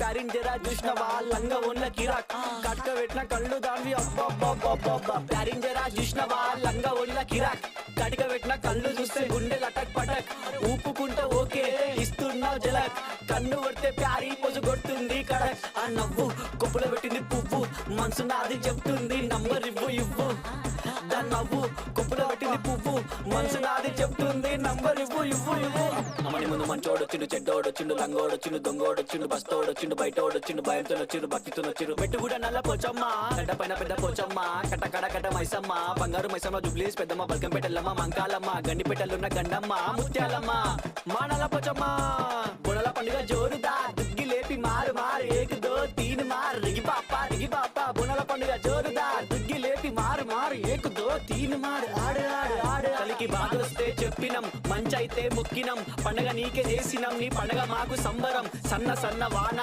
ప్యారిన్ జరా చూసినవా లంగా ఉన్న కిరాక్ కట్క పెట్టిన కళ్ళు దాన్ని అబ్బబ్బబ్బబ్బబ్బ ప్యారిన్ జరా చూసినవా లంగా ఉన్న కిరాక్ కటిక పెట్టిన కళ్ళు చూస్తే గుండె లటక్ పటక్ ఊపుకుంటే ఓకే ఇస్తున్నావు జలక్ కన్ను కొడితే ప్యారీ పొజు కొడుతుంది కడక్ ఆ నవ్వు కొప్పులో పెట్టింది పువ్వు మనసు నాది చెప్తుంది నంబర్ ఇవ్వు దాని నవ్వు కొప్పులో పెట్టింది పువ్వు మనసు నాది చెప్తుంది నంబర్ ఇవ్వు అమ్మని ముందు మంచోడొచ్చిండు చెడ్డోడొచ్చిండు లంగోడొచ్చిండు దొంగోడొచ్చిండు బస్తోడొచ్చిండు బయటోడొచ్చిండు భయంతో వచ్చిండు భక్తితో వచ్చిండు మెట్టు కూడా నల్ల పోచమ్మ గడ్డ పైన పెద్ద పోచమ్మ కట్ట మైసమ్మ బంగారు మైసమ్మ జుబ్లీస్ పెద్దమ్మ బల్కంపేటల్లమ్మ మంకాలమ్మ గండిపేటలున్న గండమ్మ ముత్యాలమ్మ మా నల్ల పోచమ్మ బుడల పండుగ జోరుదా దుగ్గి లేపి మారు ఏక్ దో తీన్ మార్ రిగి పాప బుడల పండుగ జోరుదా దుగ్గి లేపి మారు ఏక్ దో తీన్ మార్ ఆడు కలికి బాధొస్తే చెప్పినం మంచైతే ముక్కినం పండగ నీకే చేసినం నీ పండగ మాకు సంబరం సన్న వాన